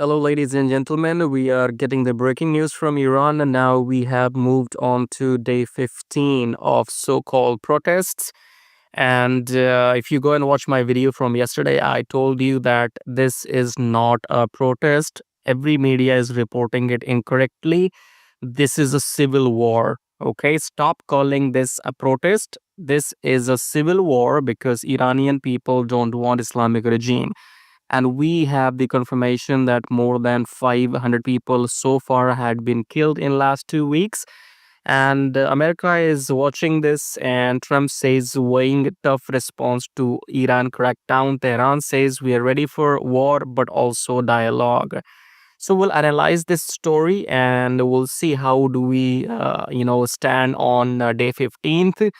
Hello, ladies and gentlemen. We are getting the breaking news from Iran, and now we have moved on to day 15 of so called protests. And if you go and watch my video from yesterday, I told you that this is not a protest. Every media is reporting it incorrectly. This is a civil war. Okay, stop calling this a protest. This is a civil war because Iranian people don't want Islamic regime, and we have the confirmation that more than 500 people so far had been killed in last 2 weeks. And America is watching this, and Trump says weighing a tough response to Iran crackdown. Tehran says we are ready for war but also dialogue. So we'll analyze this story and we'll see how do we stand on day 15th,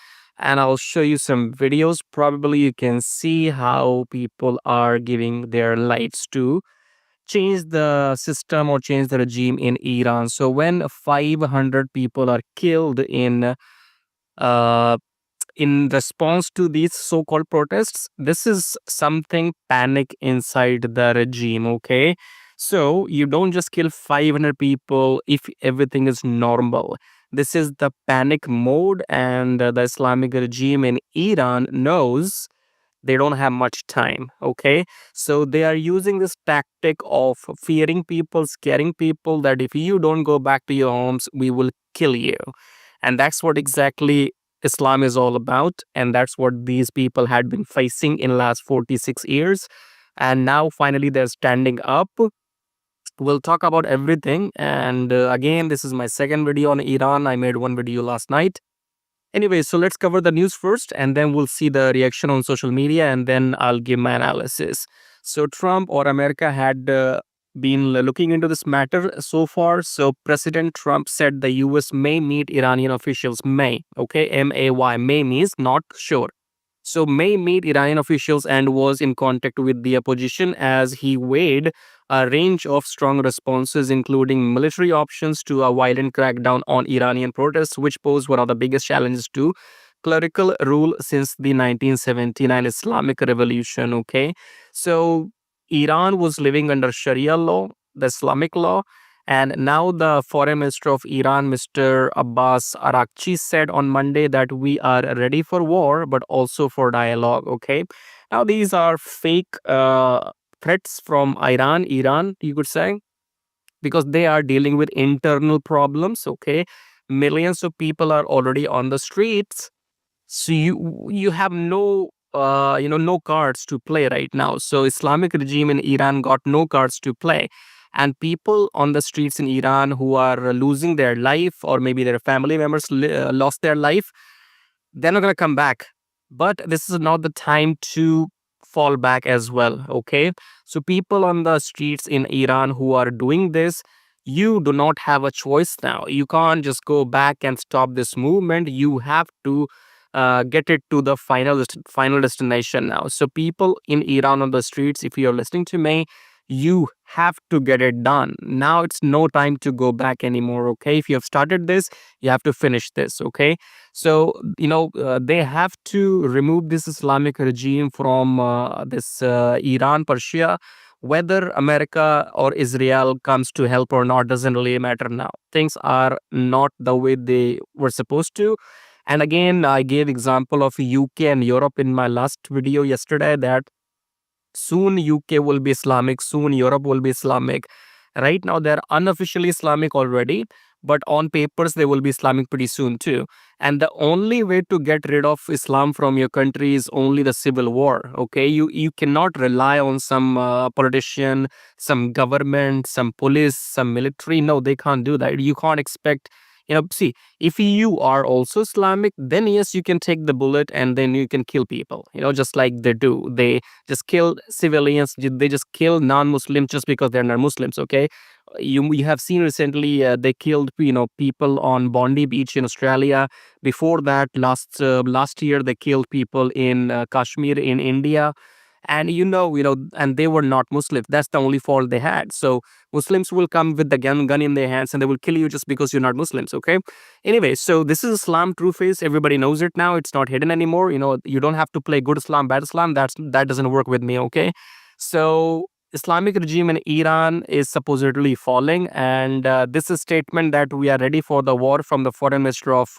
and I'll show you some videos. Probably you can see how people are giving their lives to change the system or change the regime in Iran. So when 500 people are killed uh, in response to these so-called protests, this is something panic inside the regime. Okay, so you don't just kill 500 people if everything is normal. This is the panic mode, and the Islamic regime in Iran knows they don't have much time. Okay, so they are using this tactic of fearing people, scaring people, that if you don't go back to your homes, we will kill you. And that's what exactly Islam is all about, and that's what these people had been facing in last 46 years. And now finally they're standing up. We'll talk about everything. And again, this is my second video on Iran. I made one video last night. Anyway, so let's cover the news first, and then we'll see the reaction on social media, and then I'll give my analysis. So Trump or America had been looking into this matter so far. So President Trump said the US may meet Iranian officials. May, okay, MAY. May means not sure. So May meet Iranian officials and was in contact with the opposition as he weighed a range of strong responses, including military options to a violent crackdown on Iranian protests, which pose one of the biggest challenges to clerical rule since the 1979 Islamic Revolution. Okay, so Iran was living under Sharia law, the Islamic law, and now the foreign minister of Iran, Mr. Abbas Arakchi, said on Monday that we are ready for war, but also for dialogue. Okay. Now, these are fake threats from Iran, you could say, because they are dealing with internal problems. Okay. Millions of people are already on the streets. So you have no cards to play right now. So Islamic regime in Iran got no cards to play, and people on the streets in Iran who are losing their life, or maybe their family members lost their life, they're not going to come back. But this is not the time to fall back as well. Okay, so people on the streets in Iran who are doing this, you do not have a choice now. You can't just go back and stop this movement. You have to get it to the final destination now. So people in Iran on the streets, if you're listening to me, you have to get it done now. It's no time to go back anymore. Okay, if you have started this, you have to finish this. Okay, so they have to remove this Islamic regime from this Iran, Persia. Whether America or Israel comes to help or not doesn't really matter now. Things are not the way they were supposed to. And again, I gave example of UK and Europe in my last video yesterday, that soon UK will be Islamic, soon Europe will be Islamic. Right now, they're unofficially Islamic already, but on papers, they will be Islamic pretty soon too. And the only way to get rid of Islam from your country is only the civil war. Okay, you cannot rely on some politician, some government, some police, some military. No, they can't do that. You can't expect. See, if you are also Islamic, then yes, you can take the bullet and then you can kill people. Just like they do. They just kill civilians. They just kill non-Muslims just because they're not Muslims. Okay, you have seen recently they killed people on Bondi Beach in Australia. Before that, last year they killed people in Kashmir in India. And and they were not Muslims. That's the only fault they had. So Muslims will come with the gun in their hands and they will kill you just because you're not Muslims. Okay, anyway, so this is Islam true face. Everybody knows it now. It's not hidden anymore. You don't have to play good Islam, bad Islam. That doesn't work with me. Okay, so Islamic regime in Iran is supposedly falling, and this is statement that we are ready for the war from the foreign minister of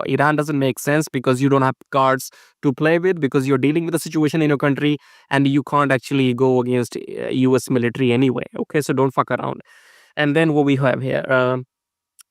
Iran doesn't make sense because you don't have cards to play with, because you're dealing with the situation in your country and you can't actually go against U.S. military anyway. Okay, so don't fuck around. And then what we have here.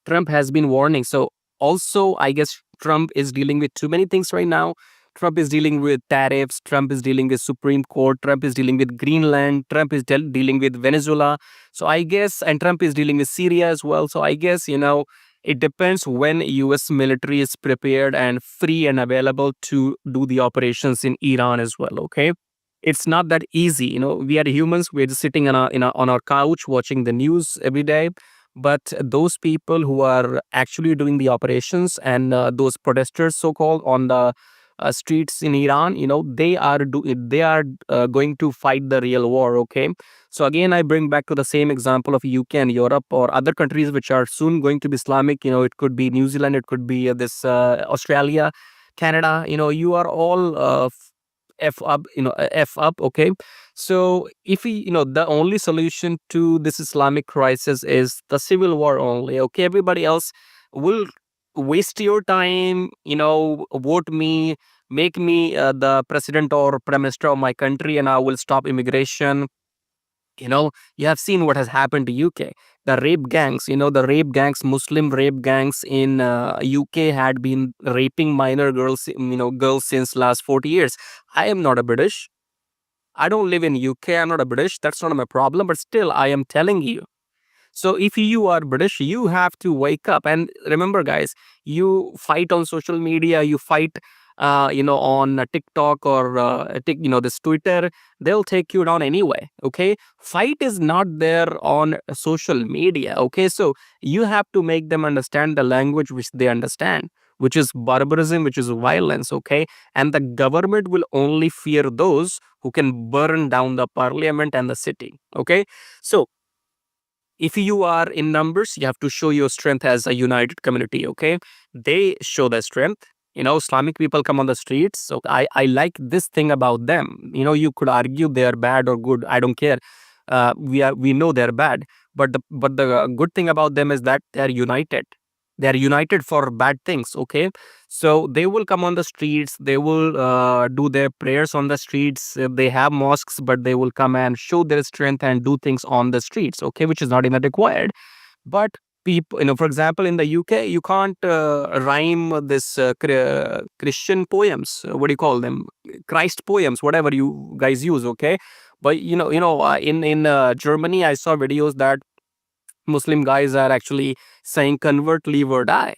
Trump has been warning. So also, I guess Trump is dealing with too many things right now. Trump is dealing with tariffs. Trump is dealing with Supreme Court. Trump is dealing with Greenland. Trump is dealing with Venezuela. So I guess, and Trump is dealing with Syria as well. So I guess, it depends when U.S. military is prepared and free and available to do the operations in Iran as well. Okay, it's not that easy. We are humans. We're just sitting on our couch watching the news every day, but those people who are actually doing the operations, and those protesters so called on the streets in Iran, they are going to fight the real war. Okay, so again I bring back to the same example of UK and Europe or other countries which are soon going to be Islamic. It could be New Zealand, it could be this Australia, Canada. You are all f up, f up. Okay, so if we, the only solution to this Islamic crisis is the civil war only. Okay, everybody else will waste your time, vote me, make me the president or prime minister of my country, and I will stop immigration. You have seen what has happened to UK. The rape gangs, Muslim rape gangs in UK had been raping minor girls, girls since last 40 years. I am not a British. I don't live in UK. I'm not a British. That's not my problem. But still, I am telling you. So if you are British, you have to wake up. And remember, guys, you fight on social media, you fight, on TikTok or, this Twitter, they'll take you down anyway. Okay. Fight is not there on social media. Okay. So you have to make them understand the language which they understand, which is barbarism, which is violence. Okay. And the government will only fear those who can burn down the parliament and the city. Okay. So if you are in numbers, you have to show your strength as a united community. Okay, they show their strength. Islamic people come on the streets. So I like this thing about them. You could argue they're bad or good, I don't care. We know they're bad, but the good thing about them is that they're united. They're united for bad things. Okay, so they will come on the streets, they will do their prayers on the streets. They have mosques, but they will come and show their strength and do things on the streets. Okay, which is not even required. But people, for example, in the UK, you can't rhyme this Christian poems. What do you call them? Christ poems, whatever you guys use. Okay, but in Germany, I saw videos that Muslim guys are actually saying convert, leave or die,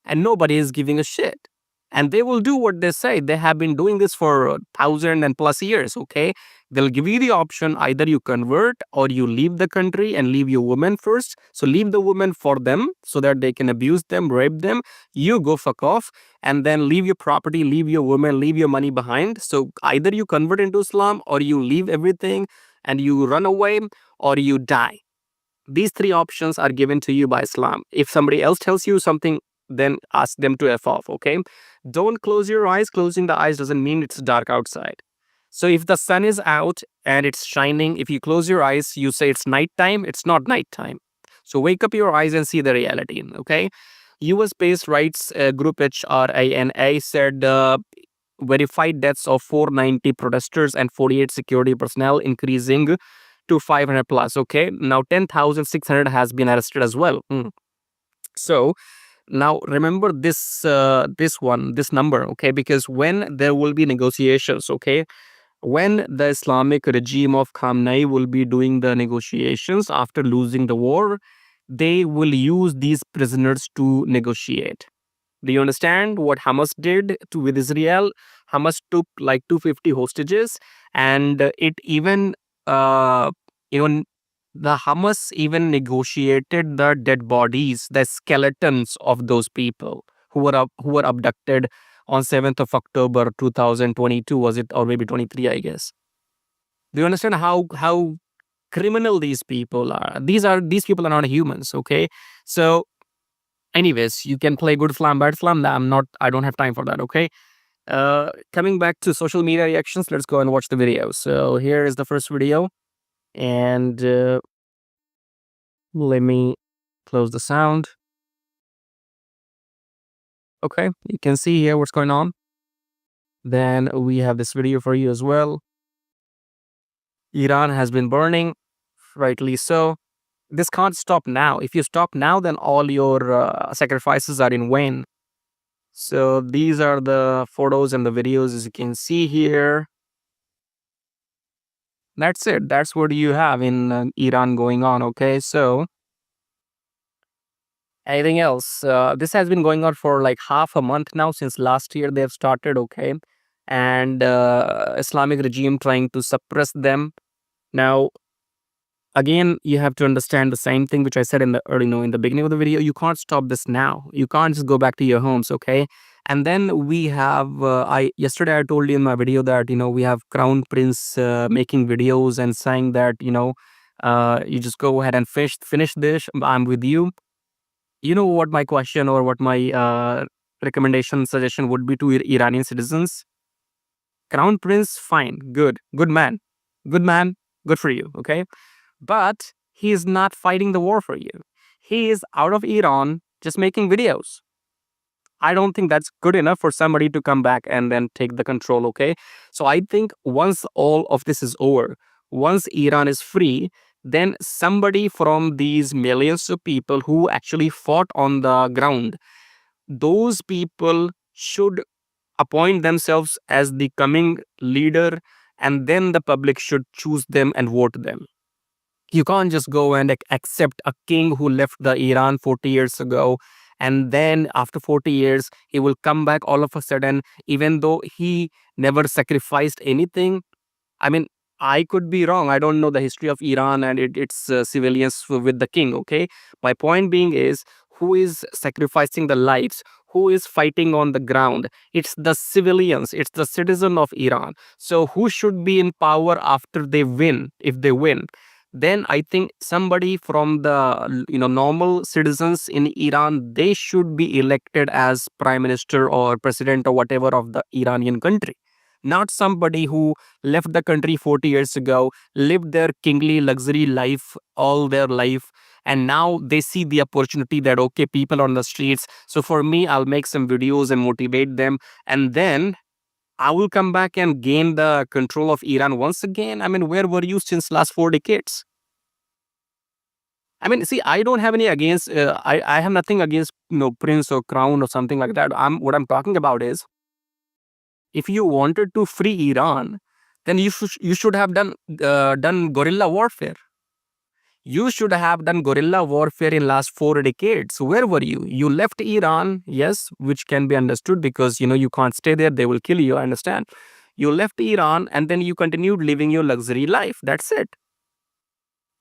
and nobody is giving a shit. And they will do what they say. They have been doing this for 1,000+ years. Okay, they'll give you the option, either you convert or you leave the country and leave your woman first. So leave the woman for them so that they can abuse them, rape them. You go fuck off, and then leave your property, leave your woman, leave your money behind. So either you convert into Islam, or you leave everything and you run away, or you die. These three options are given to you by Islam. If somebody else tells you something, then ask them to F off. Okay, don't close your eyes. Closing the eyes doesn't mean it's dark outside. So if the sun is out and it's shining, if you close your eyes, you say it's nighttime. It's not nighttime. So wake up your eyes and see the reality. Okay, US-based rights group HRANA said verified deaths of 490 protesters and 48 security personnel, increasing to 500 plus. Okay, now 10,600 has been arrested as well. So now remember this this number. Okay, because when there will be negotiations, okay, when the Islamic regime of Khamenei will be doing the negotiations after losing the war, they will use these prisoners to negotiate. Do you understand what Hamas did with Israel? Hamas took like 250 hostages, and it even, uh, even the Hamas even negotiated the dead bodies, the skeletons of those people who were abducted on 7th of October 2022, was it, or maybe 23, I guess. Do you understand how criminal these people are? These people are not humans. Okay, so anyways, you can play good Islam, bad Islam. I don't have time for that. Okay. Coming back to social media reactions, let's go and watch the video. So here is the first video. And let me close the sound. Okay, you can see here what's going on. Then we have this video for you as well. Iran has been burning, rightly so. This can't stop now. If you stop now, then all your sacrifices are in vain. So these are the photos and the videos, as you can see here. That's it. That's what you have in Iran going on. Okay, so anything else? This has been going on for like half a month now, since last year they have started. Okay, and Islamic regime trying to suppress them. Now again, you have to understand the same thing which I said in the early, in the beginning of the video. You can't stop this now. You can't just go back to your homes, okay? And then we have I yesterday I told you in my video that we have Crown Prince making videos and saying that you just go ahead and finish this. I'm with you. You know what my question or what my recommendation suggestion would be to Iranian citizens? Crown Prince, fine, good man, good man, good for you, okay? But he is not fighting the war for you. He is out of Iran just making videos. I don't think that's good enough for somebody to come back and then take the control, okay? So I think once all of this is over, once Iran is free, then somebody from these millions of people who actually fought on the ground, those people should appoint themselves as the coming leader, and then the public should choose them and vote them. You can't just go and accept a king who left the Iran 40 years ago, and then after 40 years he will come back all of a sudden, even though he never sacrificed anything. I mean, I could be wrong. I don't know the history of Iran and its civilians with the king. Okay, my point being is, who is sacrificing the lives, who is fighting on the ground? It's the civilians, it's the citizen of Iran. So who should be in power after they win? If they win, then I think somebody from the normal citizens in Iran, they should be elected as prime minister or president or whatever of the Iranian country, not somebody who left the country 40 years ago, lived their kingly luxury life all their life, and now they see the opportunity that, okay, people on the streets, so for me, I'll make some videos and motivate them, and then I will come back and gain the control of Iran once again. I mean, where were you since last 4 decades? I mean, see, I don't have any against. I have nothing against prince or crown or something like that. What I'm talking about is, if you wanted to free Iran, then you should have done guerrilla warfare. You should have done guerrilla warfare in last 4 decades. Where were you? You left Iran, yes, which can be understood because you can't stay there. They will kill you. I understand. You left Iran and then you continued living your luxury life. That's it.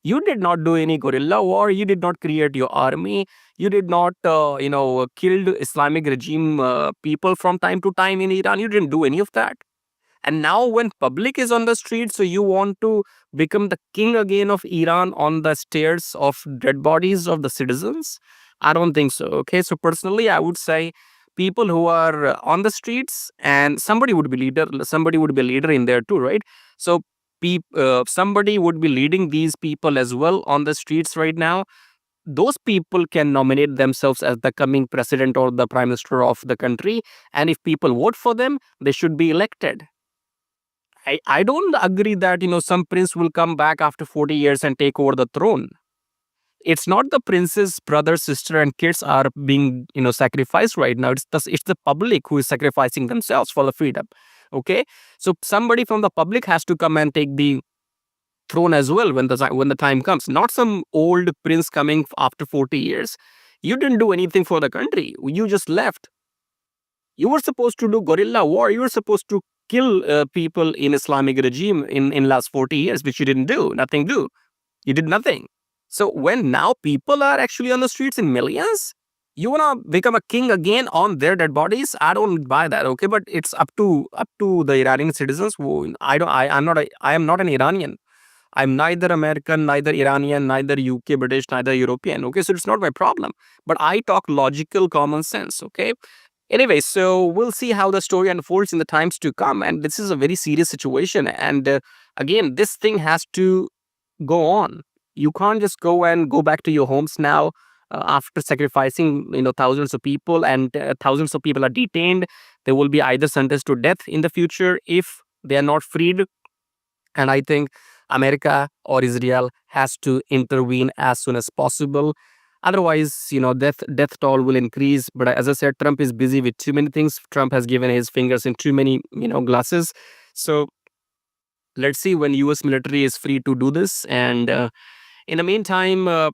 You did not do any guerrilla war. You did not create your army. You did not, killed Islamic regime people from time to time in Iran. You didn't do any of that. And now when public is on the street, so you want to become the king again of Iran on the stairs of dead bodies of the citizens? I don't think so. Okay. So personally, I would say people who are on the streets, and somebody would be a leader in there too, right? So somebody would be leading these people as well on the streets right now. Those people can nominate themselves as the coming president or the prime minister of the country. And if people vote for them, they should be elected. I don't agree that some prince will come back after 40 years and take over the throne. It's not the prince's brother, sister, and kids are being sacrificed right now. It's the public who is sacrificing themselves for the freedom. Okay, so somebody from the public has to come and take the throne as well when the time comes. Not some old prince coming after 40 years. You didn't do anything for the country. You just left. You were supposed to do guerrilla war. You were supposed to kill people in Islamic regime in last 40 years, which you didn't do. Nothing do. You did nothing. So when now people are actually on the streets in millions, you wanna become a king again on their dead bodies? I don't buy that. Okay, but it's up to the Iranian citizens. Who I am not an Iranian. I'm neither American, neither Iranian, neither UK, British, neither European. Okay, so it's not my problem. But I talk logical common sense. Okay. Anyway, so we'll see how the story unfolds in the times to come. And this is a very serious situation. And again, this thing has to go on. You can't just go and go back to your homes now after sacrificing thousands of people, and thousands of people are detained. They will be either sentenced to death in the future if they are not freed. And I think America or Israel has to intervene as soon as possible. Otherwise, death toll will increase. But as I said, Trump is busy with too many things. Trump has given his fingers in too many glasses. So let's see when US military is free to do this. And in the meantime,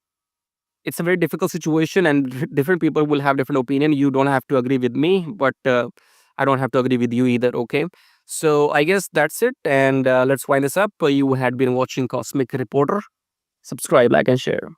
it's a very difficult situation, and different people will have different opinion. You don't have to agree with me, but I don't have to agree with you either. Okay, so I guess that's it, and let's wind this up. You had been watching Cosmic Reporter. Subscribe, like, and share.